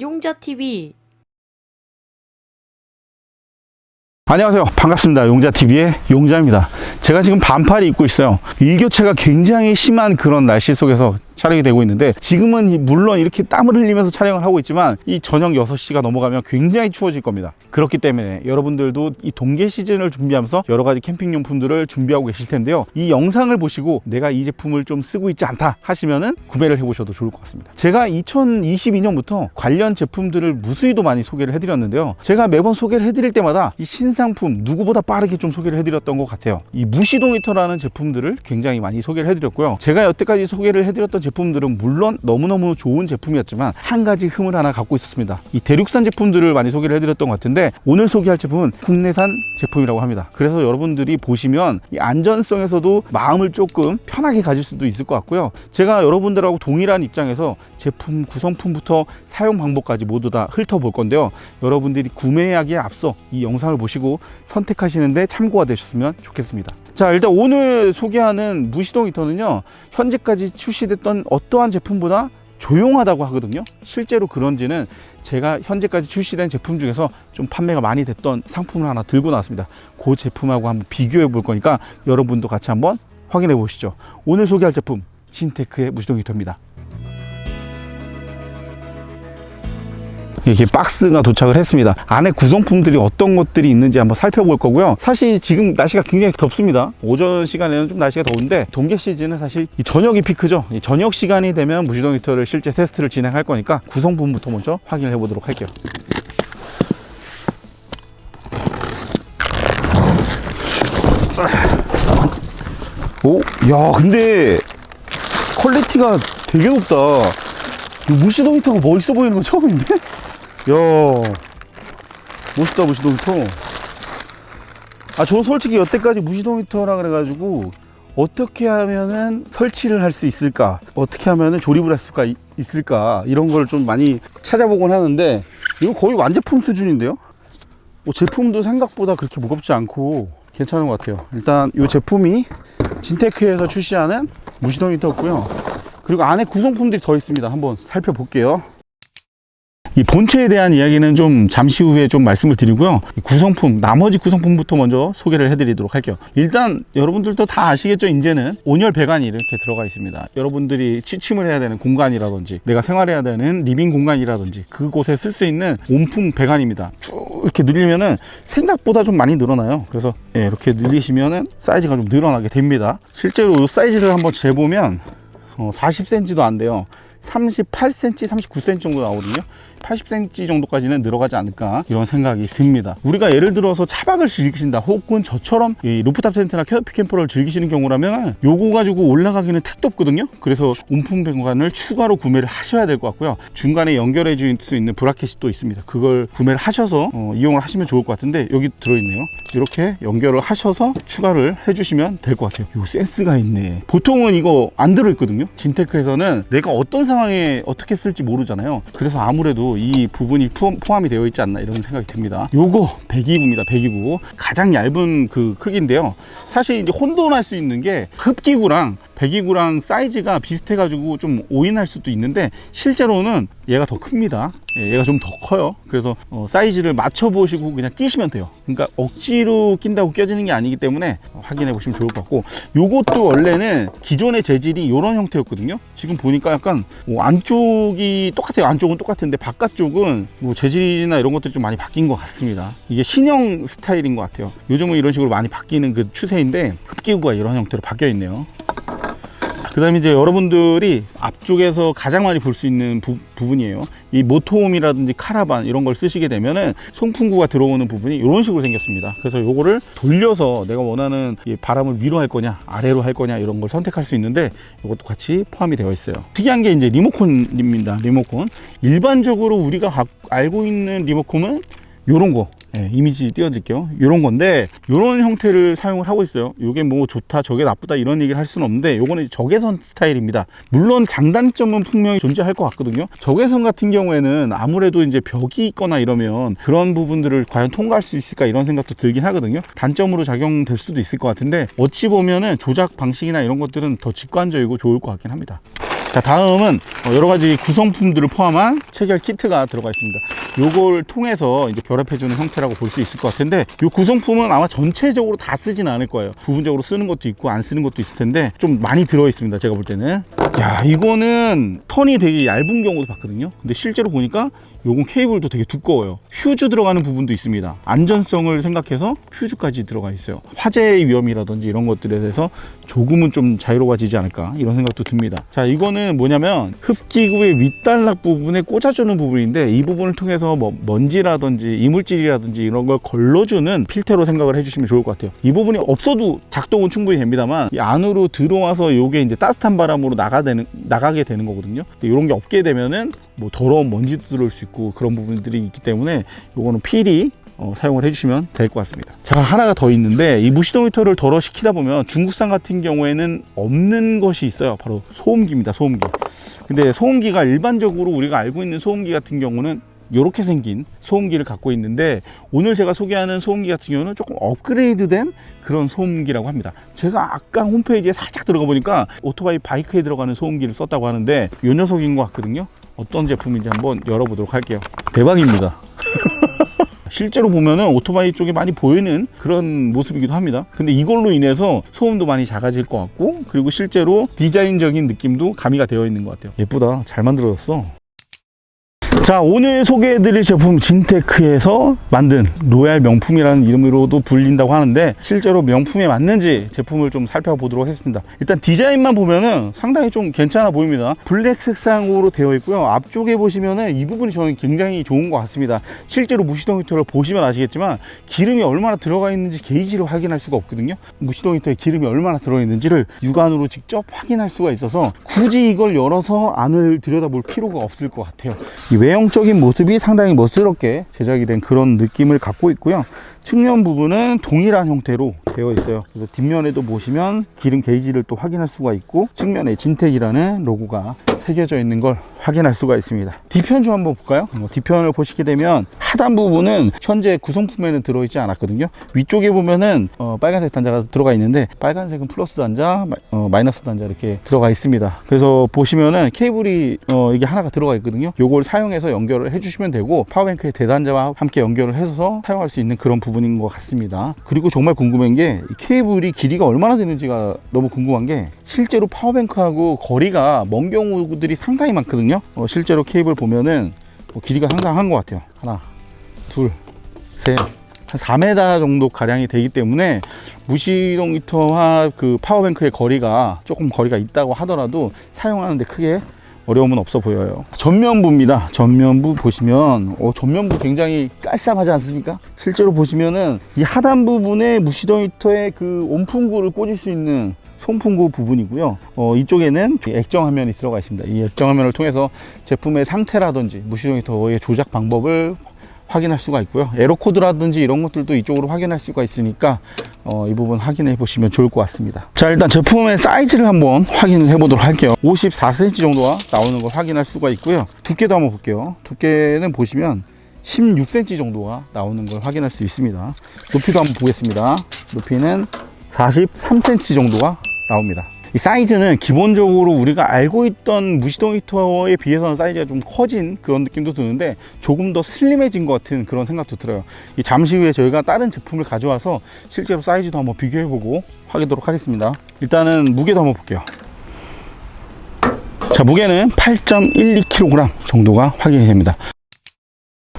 용자TV. 안녕하세요, 반갑습니다. 용자TV의 용자입니다. 제가 지금 반팔을 입고 있어요. 일교차가 굉장히 심한 그런 날씨 속에서 촬영이 되고 있는데, 지금은 물론 이렇게 땀을 흘리면서 촬영을 하고 있지만 이 저녁 6시가 넘어가면 굉장히 추워질 겁니다. 그렇기 때문에 여러분들도 이 동계 시즌을 준비하면서 여러 가지 캠핑 용품들을 준비하고 계실 텐데요, 이 영상을 보시고 내가 이 제품을 좀 쓰고 있지 않다 하시면은 구매를 해보셔도 좋을 것 같습니다. 제가 2022년부터 관련 제품들을 무수히도 많이 소개를 해드렸는데요, 제가 매번 소개를 해드릴 때마다 이 신상품 누구보다 빠르게 좀 소개를 해드렸던 것 같아요. 이 무시동 히터라는 제품들을 굉장히 많이 소개를 해드렸고요, 제가 여태까지 소개를 해드렸던 제품들은 물론 너무너무 좋은 제품이었지만 한 가지 흠을 하나 갖고 있었습니다. 이 대륙산 제품들을 많이 소개를 해드렸던 것 같은데, 오늘 소개할 제품은 국내산 제품이라고 합니다. 그래서 여러분들이 보시면 이 안전성에서도 마음을 조금 편하게 가질 수도 있을 것 같고요, 제가 여러분들하고 동일한 입장에서 제품 구성품부터 사용 방법까지 모두 다 훑어볼 건데요, 여러분들이 구매하기에 앞서 이 영상을 보시고 선택하시는데 참고가 되셨으면 좋겠습니다. 자, 일단 오늘 소개하는 무시동 히터는요, 현재까지 출시됐던 어떠한 제품보다 조용하다고 하거든요. 실제로 그런지는 제가 현재까지 출시된 제품 중에서 좀 판매가 많이 됐던 상품을 하나 들고 나왔습니다. 그 제품하고 한번 비교해 볼 거니까 여러분도 같이 한번 확인해 보시죠. 오늘 소개할 제품, 진테크의 무시동 히터입니다. 이렇게 박스가 도착을 했습니다. 안에 구성품들이 어떤 것들이 있는지 한번 살펴볼 거고요. 사실 지금 날씨가 굉장히 덥습니다. 오전 시간에는 좀 날씨가 더운데, 동계 시즌은 사실 이 저녁이 피크죠. 이 저녁 시간이 되면 무시동 히터를 실제 테스트를 진행할 거니까 구성품부터 먼저 확인을 해 보도록 할게요. 오, 야, 근데 퀄리티가 되게 높다. 이 무시동 히터가 멋있어 보이는 건 처음인데? 야, 멋있다, 무시동 히터. 아, 저는 솔직히 여태까지 무시동 히터라 그래가지고 어떻게 하면은 설치를 할 수 있을까, 어떻게 하면은 조립을 할 수가 있을까, 이런 걸 좀 많이 찾아보곤 하는데, 이거 거의 완제품 수준인데요? 제품도 생각보다 그렇게 무겁지 않고 괜찮은 것 같아요. 일단 이 제품이 진테크에서 출시하는 무시동 히터였고요, 그리고 안에 구성품들이 더 있습니다. 한번 살펴볼게요. 이 본체에 대한 이야기는 좀 잠시 후에 좀 말씀을 드리고요, 구성품, 나머지 구성품부터 먼저 소개를 해드리도록 할게요. 일단 여러분들도 다 아시겠죠? 이제는 온열 배관이 이렇게 들어가 있습니다. 여러분들이 취침을 해야 되는 공간이라든지, 내가 생활해야 되는 리빙 공간이라든지, 그곳에 쓸 수 있는 온풍 배관입니다. 쭉 이렇게 늘리면은 생각보다 좀 많이 늘어나요. 그래서 이렇게 늘리시면은 사이즈가 좀 늘어나게 됩니다. 실제로 이 사이즈를 한번 재보면 40cm도 안 돼요. 38cm, 39cm 정도 나오거든요. 80cm 정도까지는 늘어가지 않을까, 이런 생각이 듭니다. 우리가 예를 들어서 차박을 즐기신다, 혹은 저처럼 이 루프탑 텐트나 캐노피 캠퍼를 즐기시는 경우라면 요거 가지고 올라가기는 택도 없거든요. 그래서 온풍 배관을 추가로 구매를 하셔야 될 것 같고요, 중간에 연결해 줄 수 있는 브라켓이 또 있습니다. 그걸 구매를 하셔서 이용을 하시면 좋을 것 같은데, 여기 들어있네요. 이렇게 연결을 하셔서 추가를 해주시면 될 것 같아요. 요 센스가 있네. 보통은 이거 안 들어있거든요. 진테크에서는 내가 어떤 상황에 어떻게 쓸지 모르잖아요. 그래서 아무래도 이 부분이 포함이 되어 있지 않나, 이런 생각이 듭니다. 요거 배기구입니다. 배기구 가장 얇은 그 크기인데요, 사실 이제 혼돈할 수 있는 게 흡기구랑 배기구랑 사이즈가 비슷해 가지고 좀 오인할 수도 있는데, 실제로는 얘가 더 큽니다. 얘가 좀 더 커요. 그래서 사이즈를 맞춰 보시고 그냥 끼시면 돼요. 그러니까 억지로 낀다고 껴지는 게 아니기 때문에 확인해 보시면 좋을 것 같고, 요것도 원래는 기존의 재질이 이런 형태였거든요. 지금 보니까 약간 안쪽이 똑같아요. 안쪽은 똑같은데 바깥쪽은 재질이나 이런 것들이 좀 많이 바뀐 것 같습니다. 이게 신형 스타일인 것 같아요. 요즘은 이런 식으로 많이 바뀌는 그 추세인데, 흡기구가 이런 형태로 바뀌어 있네요. 그 다음에 이제 여러분들이 앞쪽에서 가장 많이 볼 수 있는 부분이에요. 이 모터홈이라든지 카라반 이런 걸 쓰시게 되면은 송풍구가 들어오는 부분이 이런 식으로 생겼습니다. 그래서 요거를 돌려서 내가 원하는 이 바람을 위로 할 거냐 아래로 할 거냐, 이런 걸 선택할 수 있는데, 이것도 같이 포함이 되어 있어요. 특이한 게 이제 리모컨입니다. 리모컨. 일반적으로 우리가 알고 있는 리모컨은 요런 거, 이미지 띄워드릴게요. 요런 건데, 요런 형태를 사용을 하고 있어요. 요게 뭐 좋다 저게 나쁘다 이런 얘기를 할 수는 없는데, 요거는 적외선 스타일입니다. 물론 장단점은 분명히 존재할 것 같거든요. 적외선 같은 경우에는 아무래도 이제 벽이 있거나 이러면 그런 부분들을 과연 통과할 수 있을까, 이런 생각도 들긴 하거든요. 단점으로 작용될 수도 있을 것 같은데, 어찌 보면은 조작 방식이나 이런 것들은 더 직관적이고 좋을 것 같긴 합니다. 자, 다음은 여러 가지 구성품들을 포함한 체결 키트가 들어가 있습니다. 요걸 통해서 이제 결합해주는 형태라고 볼 수 있을 것 같은데, 요 구성품은 아마 전체적으로 다 쓰진 않을 거예요. 부분적으로 쓰는 것도 있고 안 쓰는 것도 있을 텐데 좀 많이 들어 있습니다. 제가 볼 때는. 야, 이거는 턴이 되게 얇은 경우도 봤거든요. 근데 실제로 보니까 요건 케이블도 되게 두꺼워요. 휴즈 들어가는 부분도 있습니다. 안전성을 생각해서 휴즈까지 들어가 있어요. 화재의 위험이라든지 이런 것들에 대해서 조금은 좀 자유로워지지 않을까 이런 생각도 듭니다. 자, 이거는 뭐냐면 흡기구의 윗단락 부분에 꽂아주는 부분인데, 이 부분을 통해서 뭐 먼지라든지 이물질이라든지 이런 걸 걸러주는 필터로 생각을 해주시면 좋을 것 같아요. 이 부분이 없어도 작동은 충분히 됩니다만, 이 안으로 들어와서 이게 이제 따뜻한 바람으로 나가게 되는 거거든요. 이런 게 없게 되면은 뭐 더러운 먼지도 들어올 수 있고 그런 부분들이 있기 때문에 요거는 필히 사용을 해주시면 될 것 같습니다. 자, 하나가 더 있는데, 이 무시동 히터를 덜어 시키다 보면 중국산 같은 경우에는 없는 것이 있어요. 바로 소음기입니다. 소음기. 근데 소음기가 일반적으로 우리가 알고 있는 소음기 같은 경우는 이렇게 생긴 소음기를 갖고 있는데, 오늘 제가 소개하는 소음기 같은 경우는 조금 업그레이드된 그런 소음기라고 합니다. 제가 아까 홈페이지에 살짝 들어가 보니까 오토바이 바이크에 들어가는 소음기를 썼다고 하는데 이 녀석인 것 같거든요. 어떤 제품인지 한번 열어보도록 할게요. 대박입니다. 실제로 보면은 오토바이 쪽에 많이 보이는 그런 모습이기도 합니다. 근데 이걸로 인해서 소음도 많이 작아질 것 같고, 그리고 실제로 디자인적인 느낌도 가미가 되어 있는 것 같아요. 예쁘다. 잘 만들어졌어. 자, 오늘 소개해드릴 제품 진테크에서 만든 로얄 명품이라는 이름으로도 불린다고 하는데, 실제로 명품에 맞는지 제품을 좀 살펴보도록 하겠습니다. 일단 디자인만 보면은 상당히 좀 괜찮아 보입니다. 블랙 색상으로 되어 있고요. 앞쪽에 보시면은 이 부분이 저는 굉장히 좋은 것 같습니다. 실제로 무시동 히터를 보시면 아시겠지만 기름이 얼마나 들어가 있는지 게이지를 확인할 수가 없거든요. 무시동 히터에 기름이 얼마나 들어있는지를 육안으로 직접 확인할 수가 있어서 굳이 이걸 열어서 안을 들여다볼 필요가 없을 것 같아요. 이 외형적인 모습이 상당히 멋스럽게 제작이 된 그런 느낌을 갖고 있고요. 측면 부분은 동일한 형태로 되어 있어요. 그래서 뒷면에도 보시면 기름 게이지를 또 확인할 수가 있고, 측면에 진텍이라는 로고가 새겨져 있는 걸 확인할 수가 있습니다. 뒤편 좀 한번 볼까요? 뒤편을 보시게 되면 하단 부분은 현재 구성품에는 들어있지 않았거든요. 위쪽에 보면은 빨간색 단자가 들어가 있는데, 빨간색은 플러스 단자, 마이너스 단자 이렇게 들어가 있습니다. 그래서 보시면은 케이블이 이게 하나가 들어가 있거든요. 요걸 사용해서 연결을 해주시면 되고, 파워뱅크의 대단자와 함께 연결을 해서 사용할 수 있는 그런 부분인 것 같습니다. 그리고 정말 궁금한 게 이 케이블이 길이가 얼마나 되는지가 너무 궁금한 게, 실제로 파워뱅크하고 거리가 먼 경우들이 상당히 많거든요. 실제로 케이블 보면은 길이가 상당한 것 같아요. 하나, 둘, 셋, 한 4m 정도 가량이 되기 때문에 무시동 히터와 그 파워뱅크의 거리가 조금 거리가 있다고 하더라도 사용하는데 크게 어려움은 없어 보여요. 전면부입니다. 전면부 보시면 전면부 굉장히 깔쌈하지 않습니까? 실제로 보시면은 이 하단 부분에 무시동 히터의 그 온풍구를 꽂을 수 있는 송풍구 부분이고요. 이쪽에는 액정 화면이 들어가 있습니다. 이 액정 화면을 통해서 제품의 상태라든지 무시동 히터의 조작 방법을 확인할 수가 있고요. 에러 코드라든지 이런 것들도 이쪽으로 확인할 수가 있으니까 이 부분 확인해 보시면 좋을 것 같습니다. 자, 일단 제품의 사이즈를 한번 확인을 해 보도록 할게요. 54cm 정도가 나오는 걸 확인할 수가 있고요. 두께도 한번 볼게요. 두께는 보시면 16cm 정도가 나오는 걸 확인할 수 있습니다. 높이도 한번 보겠습니다. 높이는 43cm 정도가 나옵니다. 이 사이즈는 기본적으로 우리가 알고 있던 무시동 히터에 비해서는 사이즈가 좀 커진 그런 느낌도 드는데, 조금 더 슬림해진 것 같은 그런 생각도 들어요. 이 잠시 후에 저희가 다른 제품을 가져와서 실제로 사이즈도 한번 비교해보고 하도록 하겠습니다. 일단은 무게도 한번 볼게요. 자, 무게는 8.12kg 정도가 확인이 됩니다.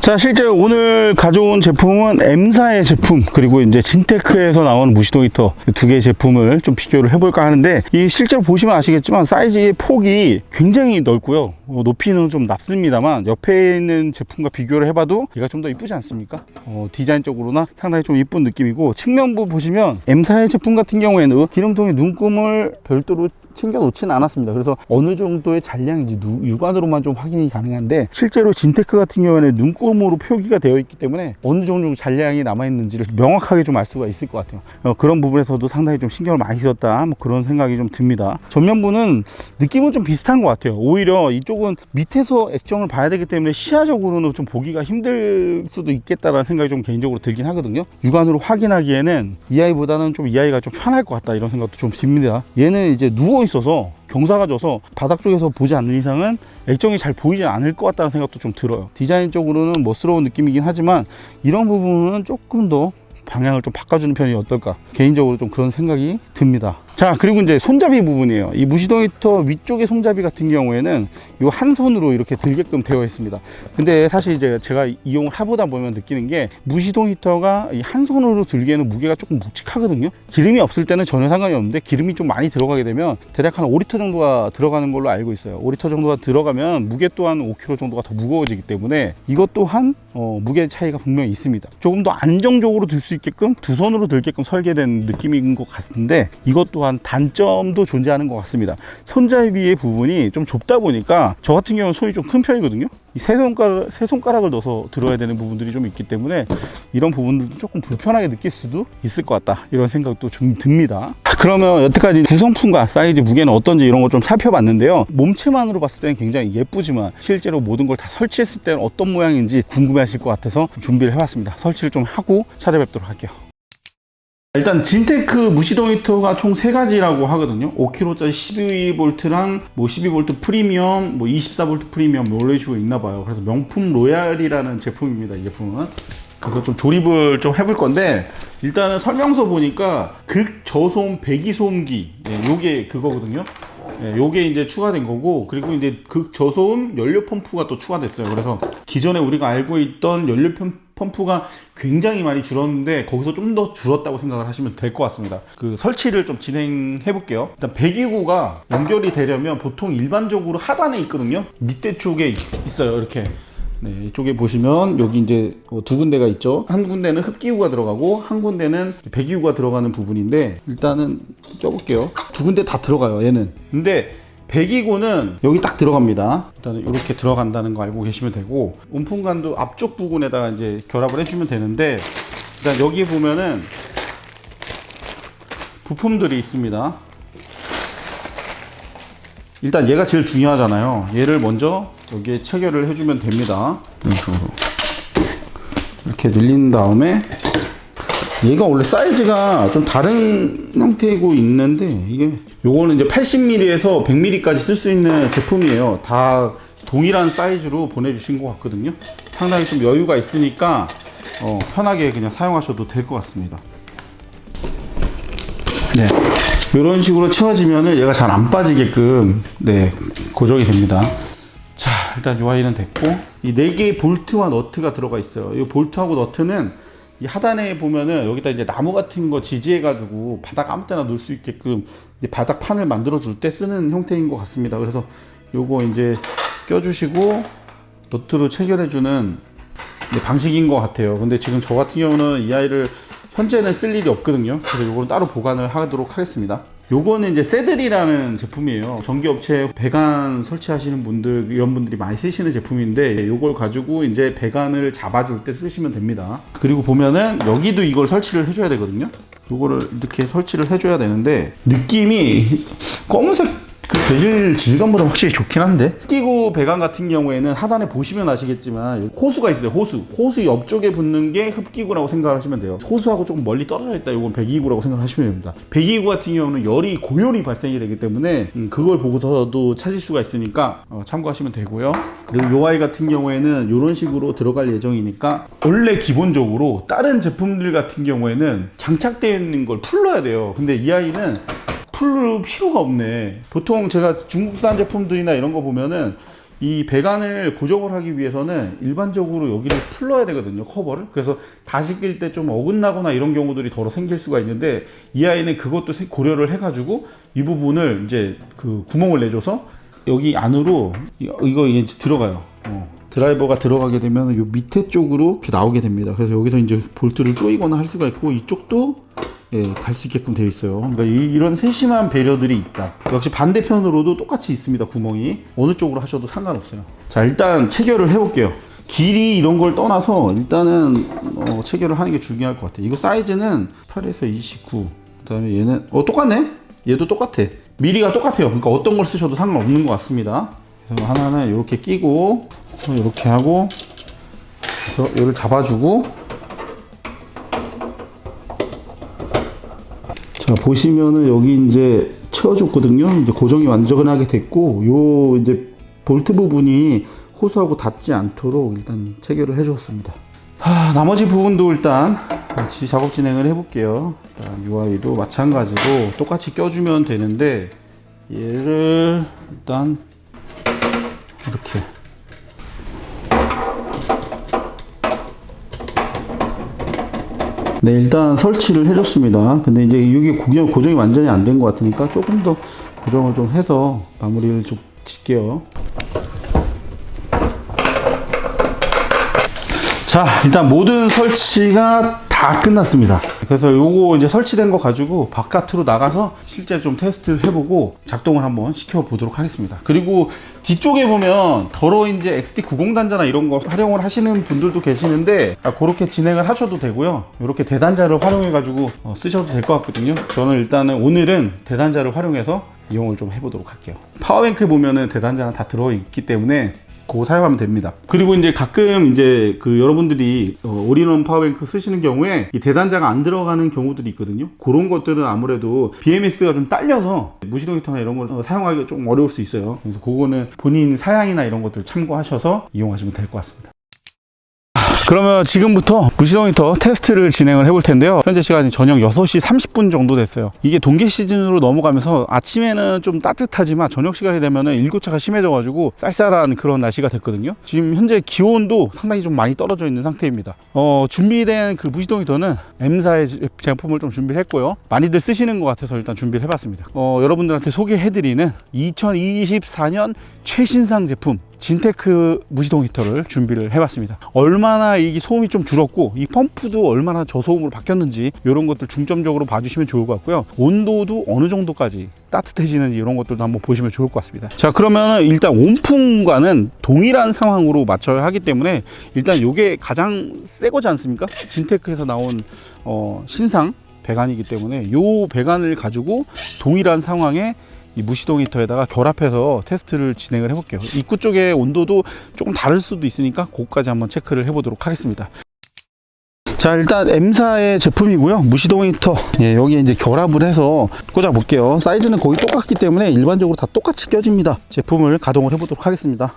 자, 실제 오늘 가져온 제품은 M사의 제품, 그리고 이제 진테크에서 나오는 무시동 히터 두 개의 제품을 좀 비교를 해볼까 하는데, 이 실제로 보시면 아시겠지만 사이즈의 폭이 굉장히 넓고요. 높이는 좀 낮습니다만 옆에 있는 제품과 비교를 해봐도 얘가 좀 더 이쁘지 않습니까? 디자인적으로나 상당히 좀 이쁜 느낌이고, 측면부 보시면 M사의 제품 같은 경우에는 기름통에 눈금을 별도로 챙겨 놓지는 않았습니다. 그래서 어느 정도의 잔량인지 육안으로만 좀 확인이 가능한데, 실제로 진테크 같은 경우에는 눈금으로 표기가 되어 있기 때문에 어느 정도 잔량이 남아 있는지를 명확하게 좀 알 수가 있을 것 같아요. 그런 부분에서도 상당히 좀 신경을 많이 썼다, 뭐 그런 생각이 좀 듭니다. 전면부는 느낌은 좀 비슷한 것 같아요. 오히려 이쪽은 밑에서 액정을 봐야 되기 때문에 시야적으로는 좀 보기가 힘들 수도 있겠다라는 생각이 좀 개인적으로 들긴 하거든요. 육안으로 확인하기에는 이 아이보다는 좀 이 아이가 좀 편할 것 같다, 이런 생각도 좀 듭니다. 얘는 이제 누워 있어서 경사가 져서 바닥 쪽에서 보지 않는 이상은 액정이 잘 보이지 않을 것 같다는 생각도 좀 들어요. 디자인적으로는 멋스러운 느낌이긴 하지만 이런 부분은 조금 더 방향을 좀 바꿔주는 편이 어떨까, 개인적으로 좀 그런 생각이 듭니다. 자, 그리고 이제 손잡이 부분이에요. 이 무시동 히터 위쪽의 손잡이 같은 경우에는 이 한 손으로 이렇게 들게끔 되어 있습니다. 근데 사실 이제 제가 이용을 해보다 보면 느끼는 게 무시동 히터가 이 한 손으로 들기에는 무게가 조금 묵직하거든요. 기름이 없을 때는 전혀 상관이 없는데 기름이 좀 많이 들어가게 되면 대략 한 5리터 정도가 들어가는 걸로 알고 있어요. 5리터 정도가 들어가면 무게 또한 5kg 정도가 더 무거워지기 때문에 이것 또한 무게 차이가 분명히 있습니다. 조금 더 안정적으로 들 수 있게끔 두 손으로 들게끔 설계된 느낌인 것 같은데 이것 또한 단점도 존재하는 것 같습니다. 손잡이의 부분이 좀 좁다 보니까 저 같은 경우는 손이 좀 큰 편이거든요. 이 세 손가락을 넣어서 들어야 되는 부분들이 좀 있기 때문에 이런 부분들도 조금 불편하게 느낄 수도 있을 것 같다, 이런 생각도 좀 듭니다. 그러면 여태까지 구성품과 사이즈, 무게는 어떤지 이런 거 좀 살펴봤는데요. 몸체만으로 봤을 때는 굉장히 예쁘지만 실제로 모든 걸 다 설치했을 때는 어떤 모양인지 궁금해하실 것 같아서 준비를 해봤습니다. 설치를 좀 하고 찾아뵙도록 할게요. 일단 진테크 무시동 히터가 총 3가지라고 하거든요. 5kg짜리 12V랑 뭐 12V 프리미엄, 뭐 24V 프리미엄 이런 식으로 있나봐요. 그래서 명품 로얄이라는 제품입니다, 이 제품은. 그래서 좀 조립을 좀 해볼 건데, 일단은 설명서 보니까 극저소음 배기소음기, 요게 그거거든요. 요게 이제 추가된 거고, 그리고 이제 극저소음 연료 펌프가 또 추가됐어요. 그래서 기존에 우리가 알고 있던 연료 펌프가 굉장히 많이 줄었는데 거기서 좀 더 줄었다고 생각을 하시면 될 것 같습니다. 그 설치를 좀 진행해 볼게요. 일단 배기구가 연결이 되려면 보통 일반적으로 하단에 있거든요. 밑에 쪽에 있어요, 이렇게. 네, 이쪽에 보시면 여기 이제 두 군데가 있죠. 한 군데는 흡기구가 들어가고 한 군데는 배기구가 들어가는 부분인데, 일단은 껴볼게요. 두 군데 다 들어가요, 얘는. 근데 배기구는 여기 딱 들어갑니다. 일단은 이렇게 들어간다는 거 알고 계시면 되고, 온풍관도 앞쪽 부분에다가 이제 결합을 해주면 되는데, 일단 여기 보면은 부품들이 있습니다. 일단 얘가 제일 중요하잖아요. 얘를 먼저 여기에 체결을 해주면 됩니다. 이런 식으로 이렇게 늘린 다음에, 얘가 원래 사이즈가 좀 다른 형태이고 있는데, 이게 요거는 이제 80mm에서 100mm까지 쓸 수 있는 제품이에요. 다 동일한 사이즈로 보내주신 것 같거든요. 상당히 좀 여유가 있으니까 편하게 그냥 사용하셔도 될 것 같습니다. 네, 이런 식으로 채워지면은 얘가 잘 안 빠지게끔 고정이 됩니다. 자, 일단 요 아이는 됐고, 이 4개의 볼트와 너트가 들어가 있어요. 이 볼트하고 너트는 이 하단에 보면은 여기다 이제 나무 같은 거 지지해 가지고 바닥 아무 때나 놓을 수 있게끔 이제 바닥판을 만들어 줄 때 쓰는 형태인 것 같습니다. 그래서 요거 이제 껴주시고 너트로 체결해 주는 방식인 것 같아요. 근데 지금 저 같은 경우는 이 아이를 현재는 쓸 일이 없거든요. 그래서 요거는 따로 보관을 하도록 하겠습니다. 요거는 이제 세들이라는 제품이에요. 전기업체 배관 설치하시는 분들, 이런 분들이 많이 쓰시는 제품인데, 요걸 가지고 이제 배관을 잡아줄 때 쓰시면 됩니다. 그리고 보면은 여기도 이걸 설치를 해줘야 되거든요. 요거를 이렇게 설치를 해줘야 되는데, 느낌이 검은색 그 재질 질감보다 확실히 좋긴 한데, 흡기구 배관 같은 경우에는 하단에 보시면 아시겠지만 호수가 있어요. 호수 옆쪽에 붙는 게 흡기구라고 생각하시면 돼요. 호수하고 조금 멀리 떨어져 있다, 이건 배기구라고 생각하시면 됩니다. 배기구 같은 경우는 열이 고열이 발생이 되기 때문에 그걸 보고서도 찾을 수가 있으니까 참고하시면 되고요. 그리고 요 아이 같은 경우에는 이런 식으로 들어갈 예정이니까, 원래 기본적으로 다른 제품들 같은 경우에는 장착되어 있는 걸 풀러야 돼요. 근데 이 아이는 풀 필요가 없네. 보통 제가 중국산 제품들이나 이런 거 보면은 이 배관을 고정을 하기 위해서는 일반적으로 여기를 풀러야 되거든요, 커버를. 그래서 다시 낄 때 좀 어긋나거나 이런 경우들이 더러 생길 수가 있는데, 이 아이는 그것도 고려를 해가지고 이 부분을 이제 그 구멍을 내줘서 여기 안으로 이거 이제 들어가요. 드라이버가 들어가게 되면 요 밑에 쪽으로 이렇게 나오게 됩니다. 그래서 여기서 이제 볼트를 조이거나 할 수가 있고, 이쪽도 갈 수 있게끔 되어 있어요. 그러니까 이런 세심한 배려들이 있다. 역시 반대편으로도 똑같이 있습니다, 구멍이. 어느 쪽으로 하셔도 상관없어요. 자, 일단 체결을 해볼게요. 길이 이런 걸 떠나서 일단은 체결을 하는 게 중요할 것 같아요. 이거 사이즈는 8에서 29. 그 다음에 얘는 똑같네? 얘도 똑같아. 미리가 똑같아요. 그러니까 어떤 걸 쓰셔도 상관없는 것 같습니다. 그래서 하나는 이렇게 끼고, 이렇게 하고, 그래서 얘를 잡아주고, 자, 보시면은 여기 이제 채워줬거든요. 이제 고정이 완전하게 됐고, 요 이제 볼트 부분이 호스하고 닿지 않도록 일단 체결을 해주었습니다. 나머지 부분도 일단 같이 작업 진행을 해볼게요. 일단 UI도 마찬가지로 똑같이 껴주면 되는데, 얘를 일단 이렇게 네, 일단 설치를 해줬습니다. 근데 이제 이게 고정이 완전히 안 된 것 같으니까 조금 더 고정을 좀 해서 마무리를 좀 짓게요. 자, 일단 모든 설치가 다 끝났습니다. 그래서 요거 이제 설치된 거 가지고 바깥으로 나가서 실제 좀 테스트를 해보고 작동을 한번 시켜보도록 하겠습니다. 그리고 뒤쪽에 보면 더러 이제 XT90 단자나 이런 거 활용을 하시는 분들도 계시는데, 그렇게 진행을 하셔도 되고요. 이렇게 대단자를 활용해 가지고 쓰셔도 될 것 같거든요. 저는 일단은 오늘은 대단자를 활용해서 이용을 좀 해보도록 할게요. 파워뱅크 보면은 대단자가 다 들어있기 때문에 그거 사용하면 됩니다. 그리고 이제 가끔 이제 여러분들이 올인원 파워뱅크 쓰시는 경우에 이 대단자가 안 들어가는 경우들이 있거든요. 그런 것들은 아무래도 BMS가 좀 딸려서 무시동 히터나 이런 걸 사용하기가 좀 어려울 수 있어요. 그래서 그거는 본인 사양이나 이런 것들 참고하셔서 이용하시면 될 것 같습니다. 그러면 지금부터 무시동 히터 테스트를 진행을 해볼 텐데요. 현재 시간이 저녁 6시 30분 정도 됐어요. 이게 동계 시즌으로 넘어가면서 아침에는 좀 따뜻하지만 저녁 시간이 되면은 일교차가 심해져 가지고 쌀쌀한 그런 날씨가 됐거든요. 지금 현재 기온도 상당히 좀 많이 떨어져 있는 상태입니다. 준비된 그 무시동 히터는 M사의 제품을 좀 준비를 했고요. 많이들 쓰시는 것 같아서 일단 준비를 해봤습니다. 여러분들한테 소개해드리는 2024년 최신상 제품 진테크 무시동 히터를 준비를 해봤습니다. 얼마나 이 소음이 좀 줄었고 이 펌프도 얼마나 저소음으로 바뀌었는지 이런 것들 중점적으로 봐주시면 좋을 것 같고요. 온도도 어느 정도까지 따뜻해지는지 이런 것들도 한번 보시면 좋을 것 같습니다. 자, 그러면은 일단 온풍과는 동일한 상황으로 맞춰야 하기 때문에 일단 이게 가장 새 거지 않습니까? 진테크에서 나온 신상 배관이기 때문에 이 배관을 가지고 동일한 상황에 이 무시동 히터에다가 결합해서 테스트를 진행을 해볼게요. 입구 쪽의 온도도 조금 다를 수도 있으니까 그거까지 한번 체크를 해보도록 하겠습니다. 자, 일단 M사의 제품이고요. 무시동 히터, 여기에 이제 결합을 해서 꽂아 볼게요. 사이즈는 거의 똑같기 때문에 일반적으로 다 똑같이 껴집니다. 제품을 가동을 해보도록 하겠습니다.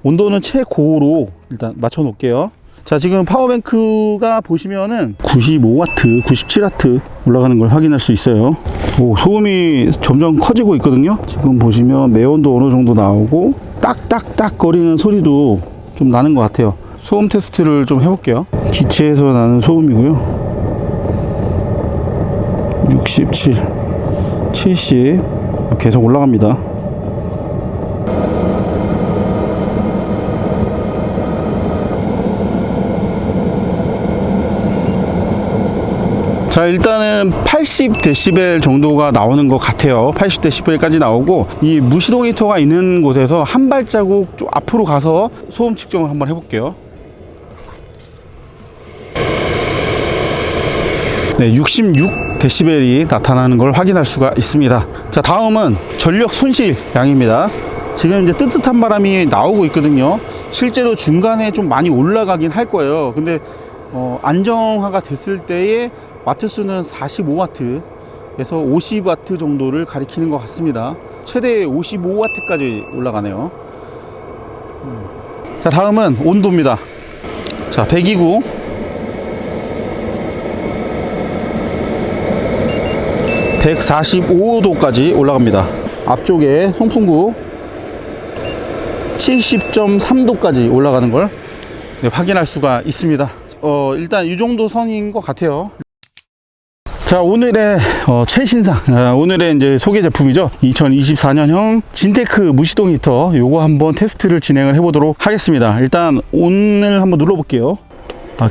온도는 최고로 일단 맞춰 놓을게요. 자, 지금 파워뱅크가 보시면은 95W, 97W 올라가는 걸 확인할 수 있어요. 소음이 점점 커지고 있거든요. 지금 보시면 매온도 어느 정도 나오고 딱딱딱 거리는 소리도 좀 나는 것 같아요. 소음 테스트를 좀 해볼게요. 기체에서 나는 소음이고요. 67, 70 계속 올라갑니다. 자, 일단은 80dB 정도가 나오는 것 같아요. 80dB까지 나오고, 이 무시동 히터가 있는 곳에서 한 발자국 좀 앞으로 가서 소음 측정을 한번 해볼게요. 네, 66dB이 나타나는 걸 확인할 수가 있습니다. 자, 다음은 전력 손실 양입니다. 지금 이제 뜨뜻한 바람이 나오고 있거든요. 실제로 중간에 좀 많이 올라가긴 할 거예요. 근데 안정화가 됐을 때의 와트수는 45W에서 50W 정도를 가리키는 것 같습니다. 최대 55W까지 올라가네요. 자, 다음은 온도입니다. 자, 129, 145도까지 올라갑니다. 앞쪽에 송풍구 70.3도까지 올라가는 걸 확인할 수가 있습니다. 일단 이 정도 선인 것 같아요. 자, 오늘의 최신상, 오늘의 이제 소개 제품이죠. 2024년형 진테크 무시동 히터, 요거 한번 테스트를 진행을 해보도록 하겠습니다. 일단 오늘 한번 눌러볼게요.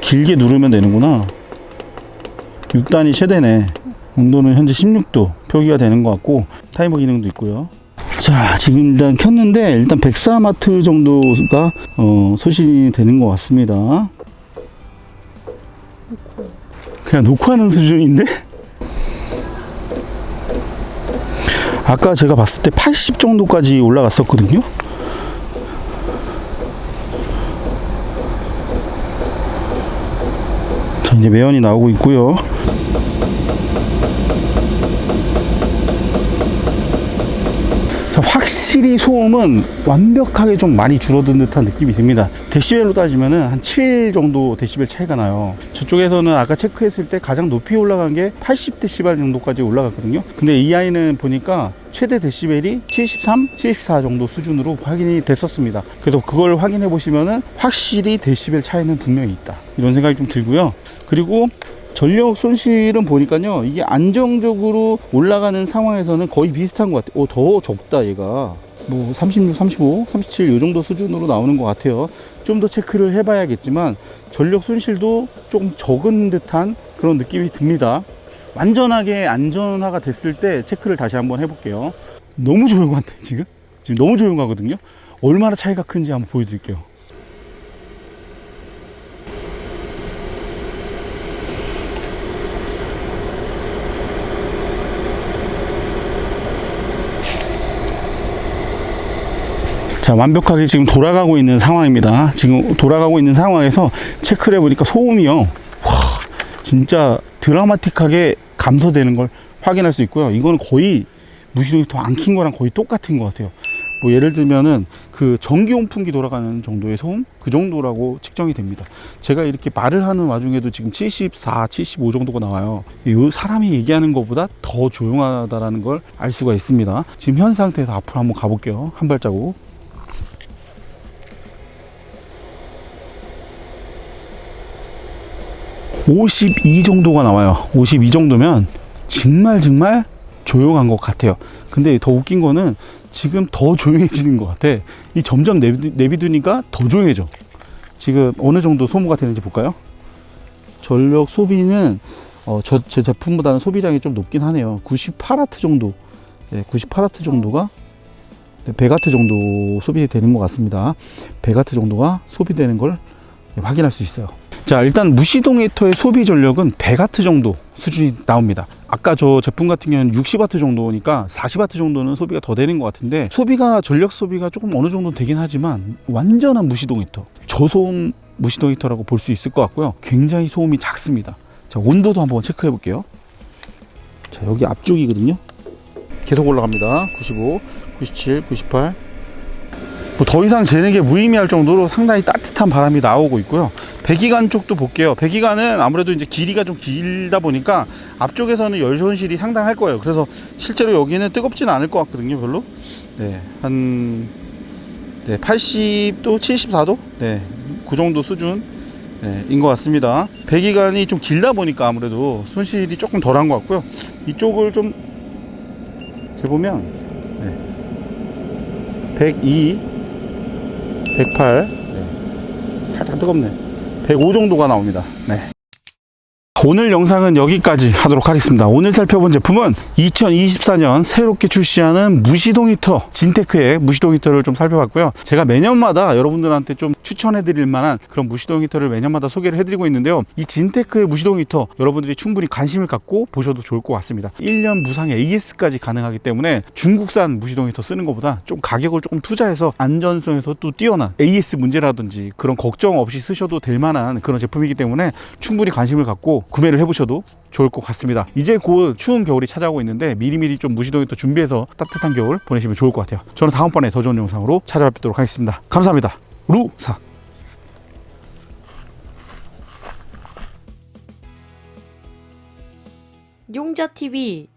길게 누르면 되는구나. 6단이 최대네. 온도는 현재 16도 표기가 되는 것 같고, 타이머 기능도 있고요. 자, 지금 일단 켰는데 일단 104W 정도가 소실이 되는 것 같습니다. 그냥 놓고 하는 수준인데? 아까 제가 봤을 때 80 정도까지 올라갔었거든요. 자, 이제 매연이 나오고 있고요. 확실히 소음은 완벽하게 좀 많이 줄어든 듯한 느낌이 듭니다. 데시벨로 따지면은 한 7 정도 데시벨 차이가 나요. 저쪽에서는 아까 체크했을 때 가장 높이 올라간 게 80데시벨 정도까지 올라갔거든요. 근데 이 아이는 보니까 최대 데시벨이 73, 74 정도 수준으로 확인이 됐었습니다. 그래서 그걸 확인해 보시면은 확실히 데시벨 차이는 분명히 있다, 이런 생각이 좀 들고요. 그리고 전력 손실은 보니까요, 이게 안정적으로 올라가는 상황에서는 거의 비슷한 것 같아요. 더 적다 얘가. 뭐 36, 35, 37 이 정도 수준으로 나오는 것 같아요. 좀 더 체크를 해봐야겠지만 전력 손실도 좀 적은 듯한 그런 느낌이 듭니다. 완전하게 안전화가 됐을 때 체크를 다시 한번 해볼게요. 너무 조용한데 지금 너무 조용하거든요. 얼마나 차이가 큰지 한번 보여드릴게요. 자, 완벽하게 지금 돌아가고 있는 상황입니다. 지금 돌아가고 있는 상황에서 체크를 해보니까 소음이요, 와, 진짜 드라마틱하게 감소되는 걸 확인할 수 있고요. 이거는 거의 무시동이 더 안 킨 거랑 거의 똑같은 것 같아요. 뭐 예를 들면은 그 전기 온풍기 돌아가는 정도의 소음, 그 정도라고 측정이 됩니다. 제가 이렇게 말을 하는 와중에도 지금 74, 75 정도가 나와요. 이 사람이 얘기하는 것보다 더 조용하다라는 걸 알 수가 있습니다. 지금 현 상태에서 앞으로 한번 가볼게요. 한 발자국. 52 정도가 나와요. 52 정도면 정말 조용한 것 같아요. 근데 더 웃긴 거는 지금 더 조용해지는 것 같아. 이 점점 내비두니까 더 조용해져. 지금 어느 정도 소모가 되는지 볼까요? 전력 소비는 제 제품보다는 소비량이 좀 높긴 하네요. 98W 정도, 98W 정도가 100W 정도 소비되는 것 같습니다. 100W 정도가 소비되는 걸 확인할 수 있어요. 자, 일단 무시동 히터의 소비 전력은 100W 정도 수준이 나옵니다. 아까 저 제품 같은 경우는 60W 정도니까 40W 정도는 소비가 더 되는 것 같은데, 전력 소비가 조금 어느 정도 되긴 하지만 완전한 무시동 히터, 저소음 무시동 히터라고 볼 수 있을 것 같고요. 굉장히 소음이 작습니다. 자, 온도도 한번 체크해 볼게요. 자, 여기 앞쪽이거든요. 계속 올라갑니다. 95, 97, 98. 뭐 더 이상 재는 게 무의미할 정도로 상당히 따뜻한 바람이 나오고 있고요. 배기관 쪽도 볼게요. 배기관은 아무래도 이제 길이가 좀 길다 보니까 앞쪽에서는 열 손실이 상당할 거예요. 그래서 실제로 여기는 뜨겁지는 않을 것 같거든요, 별로. 네, 한 80도, 74도, 그 정도 수준, 인 것 같습니다. 배기관이 좀 길다 보니까 아무래도 손실이 조금 덜한 것 같고요. 이쪽을 좀 재보면 102, 108, 살짝 뜨겁네. 105 정도가 나옵니다. 오늘 영상은 여기까지 하도록 하겠습니다. 오늘 살펴본 제품은 2024년 새롭게 출시하는 무시동 히터, 진테크의 무시동 히터를 좀 살펴봤고요. 제가 매년마다 여러분들한테 좀 추천해 드릴 만한 그런 무시동 히터를 매년마다 소개를 해드리고 있는데요. 이 진테크의 무시동 히터 여러분들이 충분히 관심을 갖고 보셔도 좋을 것 같습니다. 1년 무상 AS까지 가능하기 때문에 중국산 무시동 히터 쓰는 것보다 좀 가격을 조금 투자해서 안전성에서 또 뛰어난 AS 문제라든지 그런 걱정 없이 쓰셔도 될 만한 그런 제품이기 때문에 충분히 관심을 갖고 구매를 해보셔도 좋을 것 같습니다. 이제 곧 추운 겨울이 찾아오고 있는데 미리미리 좀 무시동 히터 준비해서 따뜻한 겨울 보내시면 좋을 것 같아요. 저는 다음번에 더 좋은 영상으로 찾아뵙도록 하겠습니다. 감사합니다. 루사. 용자TV